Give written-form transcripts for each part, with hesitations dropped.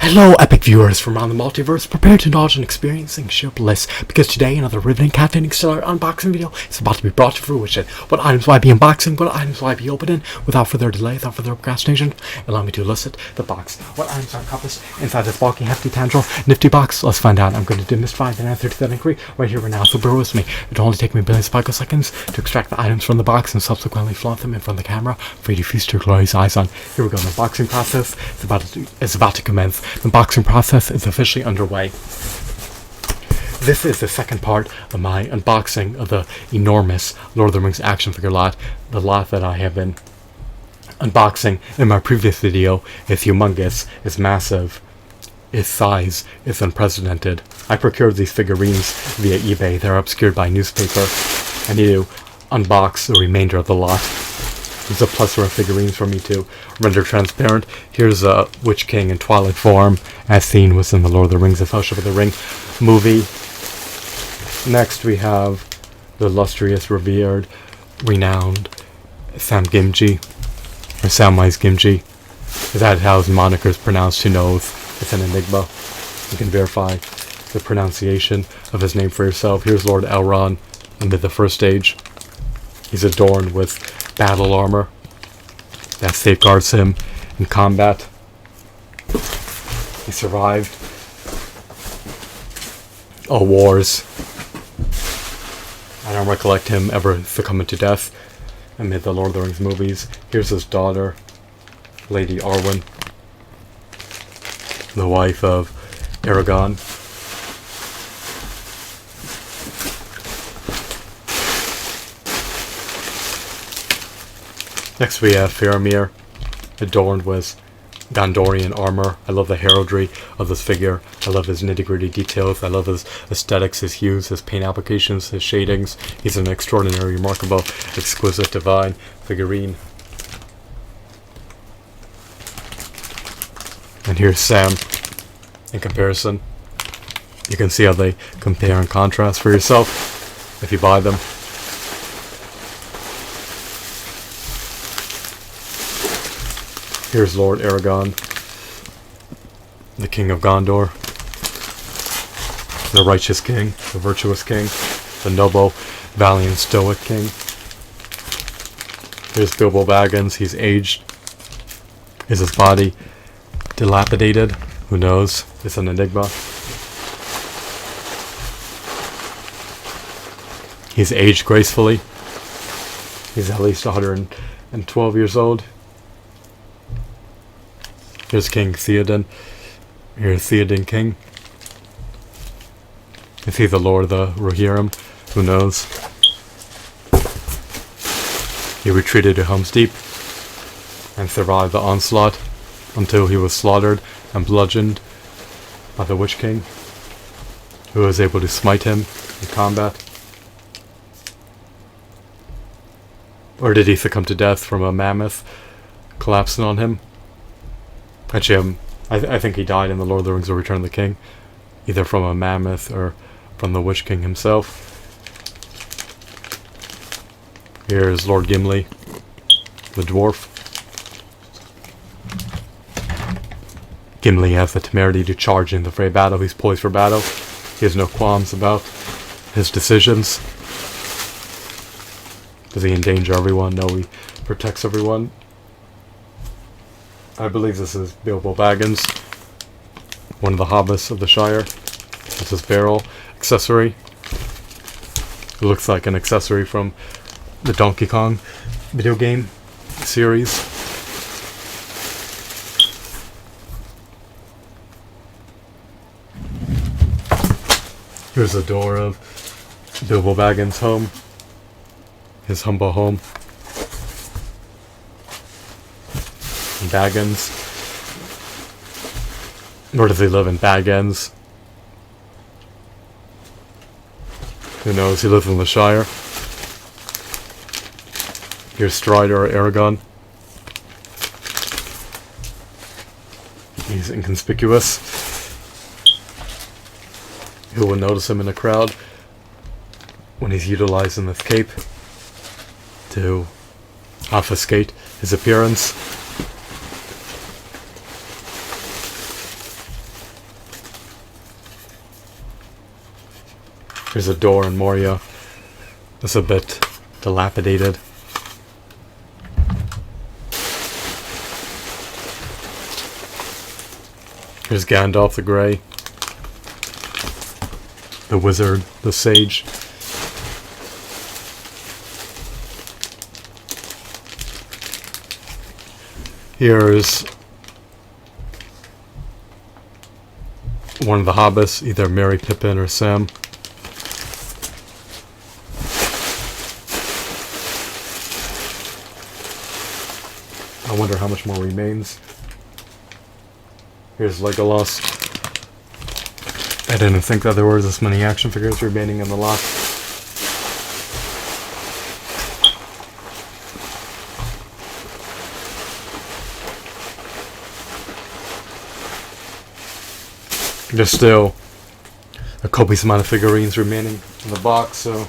Hello, epic viewers from around the multiverse. Prepare to indulge in experiencing sheer bliss, because today another riveting, captivating, stellar unboxing video is about to be brought to fruition. What items will I be unboxing? What items will I be opening? Without further delay, without further procrastination, allow me to elicit the box. What items are encompassed inside this bulky, hefty, tangible, nifty box? Let's find out. I'm going to demystify the answer to that inquiry right here, right now. So bear with me. It'll only take me billions of picoseconds to extract the items from the box and subsequently flaunt them in front of the camera for you to feast your glorious eyes on. Here we go. The unboxing process is about to commence. The unboxing process is officially underway. This is the second part of my unboxing of the enormous Lord of the Rings action figure lot. The lot that I have been unboxing in my previous video is humongous, is massive, its size is unprecedented. I procured these figurines via eBay. They're obscured by newspaper. I need to unbox the remainder of the lot. There's a plethora of figurines for me to render transparent. Here's a Witch King in Twilight form, as seen within the Lord of the Rings, the Fellowship of the Ring movie. Next we have the illustrious, revered, renowned Samwise Gamgee. Is that how his moniker is pronounced? Who knows? It's an enigma. You can verify the pronunciation of his name for yourself. Here's Lord Elrond amid the first stage. He's adorned with battle armor that safeguards him in combat. He survived all wars. I don't recollect him ever succumbing to death amid the Lord of the Rings movies. Here's his daughter, Lady Arwen, the wife of Aragorn. Next we have Faramir, adorned with Gondorian armor. I love the heraldry of this figure. I love his nitty-gritty details. I love his aesthetics, his hues, his paint applications, his shadings. He's an extraordinary, remarkable, exquisite, divine figurine. And here's Sam in comparison. You can see how they compare and contrast for yourself if you buy them. Here's Lord Aragorn, the King of Gondor, the righteous king, the virtuous king, the noble, valiant, stoic king. Here's Bilbo Baggins. He's aged. Is his body dilapidated? Who knows? It's an enigma. He's aged gracefully. He's at least 112 years old. Here's King Theoden. Here's Theoden King. Is he the Lord of the Rohirrim? Who knows? He retreated to Helm's Deep and survived the onslaught until he was slaughtered and bludgeoned by the Witch King, who was able to smite him in combat. Or did he succumb to death from a mammoth collapsing on him? Actually, I think he died in the Lord of the Rings of Return of the King, either from a mammoth or from the Witch King himself. Here's Lord Gimli, the dwarf. Gimli has the temerity to charge in the fray battle. He's poised for battle. He has no qualms about his decisions. Does he endanger everyone? No, he protects everyone. I believe this is Bilbo Baggins, one of the hobbits of the Shire. This is barrel accessory. It looks like an accessory from the Donkey Kong video game series. Here's the door of Bilbo Baggins' home, his humble home. Baggins. Nor does he live in Baggins. Who knows? He lives in the Shire. Here's Strider or Aragorn. He's inconspicuous. Who will notice him in a crowd when he's utilizing this cape to obfuscate his appearance? There's a door in Moria. It's a bit dilapidated. Here's Gandalf the Grey. The wizard, the sage. Here's one of the hobbits, either Merry, Pippin, or Sam. I wonder how much more remains. Here's Legolas. I didn't think that there were this many action figures remaining in the lot. There's still a copious amount of figurines remaining in the box, so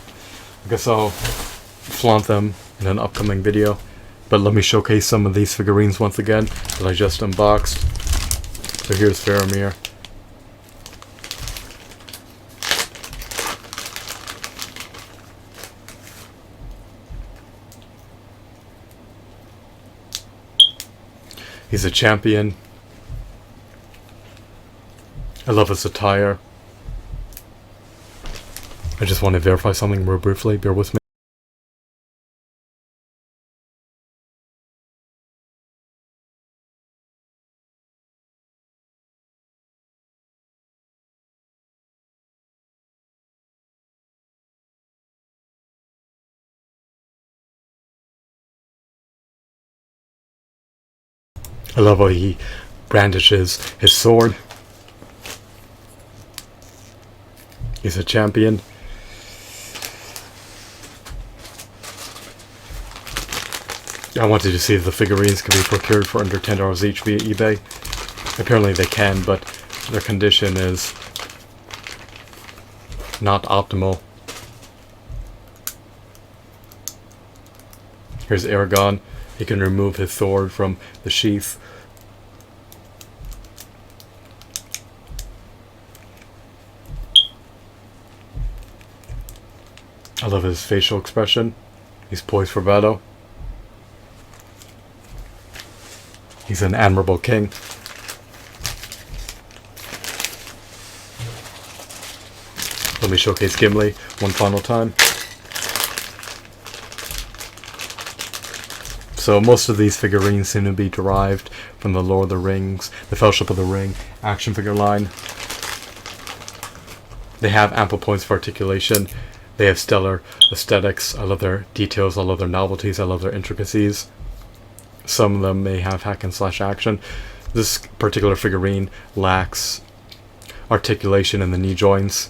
I guess I'll flaunt them in an upcoming video. But let me showcase some of these figurines once again that I just unboxed. So here's Faramir. He's a champion. I love his attire. I just want to verify something real briefly. Bear with me. I love how he brandishes his sword. He's a champion. I wanted to see if the figurines can be procured for under $10 each via eBay. Apparently they can, but their condition is not optimal. Here's Aragorn. He can remove his sword from the sheath. I love his facial expression. He's poised for battle. He's an admirable king. Let me showcase Gimli one final time. So most of these figurines seem to be derived from the Lord of the Rings, the Fellowship of the Ring action figure line. They have ample points for articulation. They have stellar aesthetics. I love their details, I love their novelties, I love their intricacies. Some of them may have hack and slash action. This particular figurine lacks articulation in the knee joints.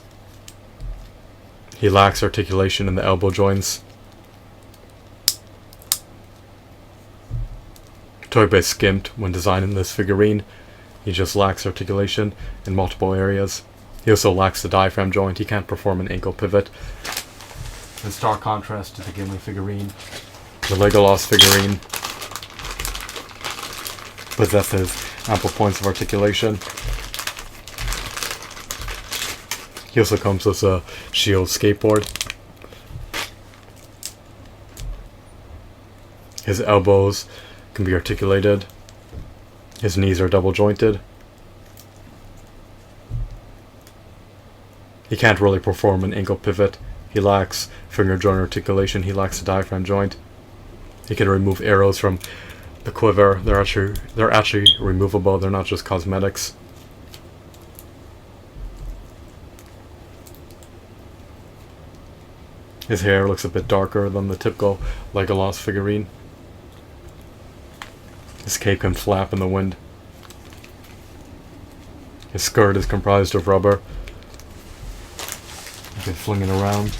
He lacks articulation in the elbow joints. Toy Biz skimped when designing this figurine. He just lacks articulation in multiple areas. He also lacks the diaphragm joint. He can't perform an ankle pivot. In stark contrast to the Gimli figurine, the Legolas figurine possesses ample points of articulation. He also comes with a shield skateboard. His elbows can be articulated. His knees are double jointed. He can't really perform an ankle pivot. He lacks finger joint articulation. He lacks the diaphragm joint. He can remove arrows from the quiver. They're actually removable. They're not just cosmetics. His hair looks a bit darker than the typical Legolas figurine. His cape can flap in the wind. His skirt is comprised of rubber. You can fling it around.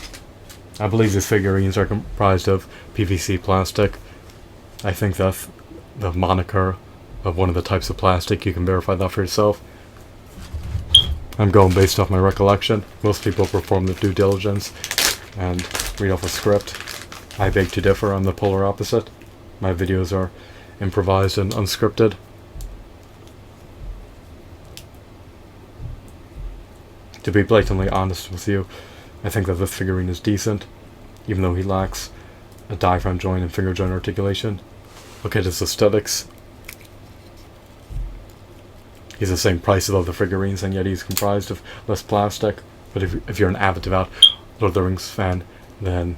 I believe these figurines are comprised of PVC plastic. I think that's the moniker of one of the types of plastic. You can verify that for yourself. I'm going based off my recollection. Most people perform their due diligence and read off a script. I beg to differ. I'm the polar opposite. My videos are improvised and unscripted. To be blatantly honest with you, I think that this figurine is decent, even though he lacks a diaphragm joint and finger joint articulation. Look at his aesthetics. He's the same price as other figurines, and yet he's comprised of less plastic. But if you're an avid, devout Lord of the Rings fan, then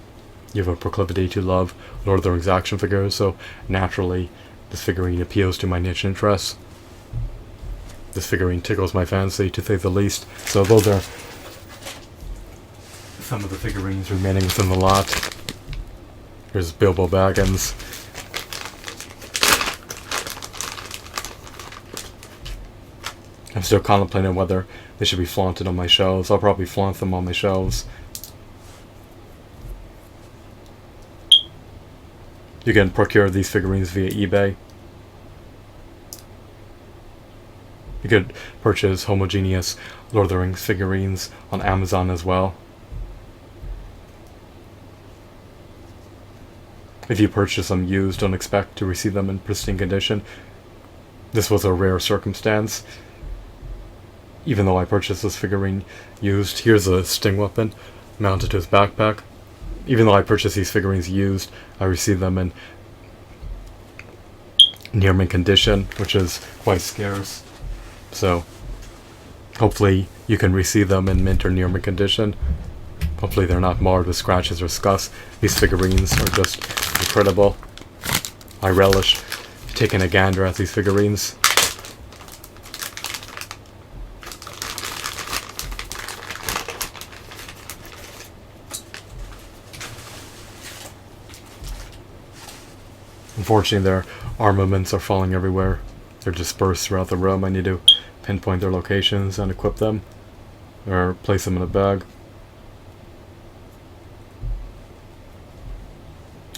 you have a proclivity to love Lord of the Rings action figures, so naturally this figurine appeals to my niche interests. This figurine tickles my fancy, to say the least. So those are some of the figurines remaining within the lot. Here's Bilbo Baggins. I'm still contemplating whether they should be flaunted on my shelves. I'll probably flaunt them on my shelves. You can procure these figurines via eBay. You could purchase homogeneous Lord of the Rings figurines on Amazon as well. If you purchase them used, don't expect to receive them in pristine condition. This was a rare circumstance. Even though I purchased this figurine used, here's a sting weapon mounted to his backpack. Even though I purchased these figurines used, I received them in near mint condition, which is quite scarce. So hopefully you can receive them in mint or near mint condition. Hopefully they're not marred with scratches or scuffs. These figurines are just incredible. I relish taking a gander at these figurines. Unfortunately, their armaments are falling everywhere. They're dispersed throughout the room. I need to pinpoint their locations and equip them, or place them in a bag.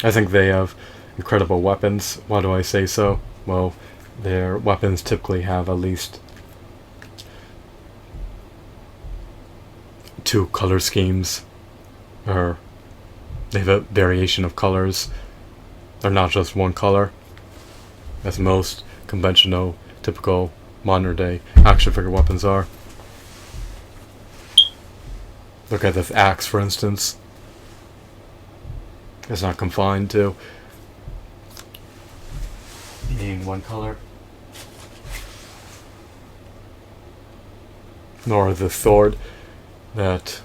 I think they have incredible weapons. Why do I say so? Well, their weapons typically have at least 2 color schemes, or they have a variation of colors. They're not just one color, as most conventional, typical, modern-day action figure weapons are. Look at this axe, for instance. It's not confined to being one color. Nor the sword that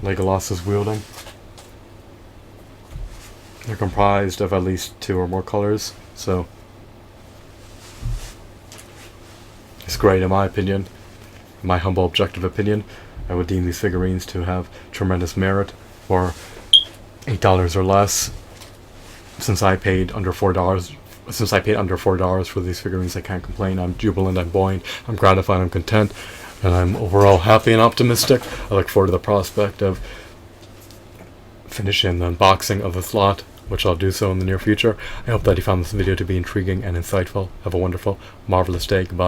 Legolas is wielding. They're comprised of at least 2 or more colors, so it's great in my opinion. In my humble objective opinion, I would deem these figurines to have tremendous merit for $8 or less. Since I paid under $4 for these figurines, I can't complain. I'm jubilant, I'm buoyant, I'm gratified, I'm content, and I'm overall happy and optimistic. I look forward to the prospect of finishing the unboxing of this lot, which I'll do so in the near future. I hope that you found this video to be intriguing and insightful. Have a wonderful, marvelous day. Goodbye.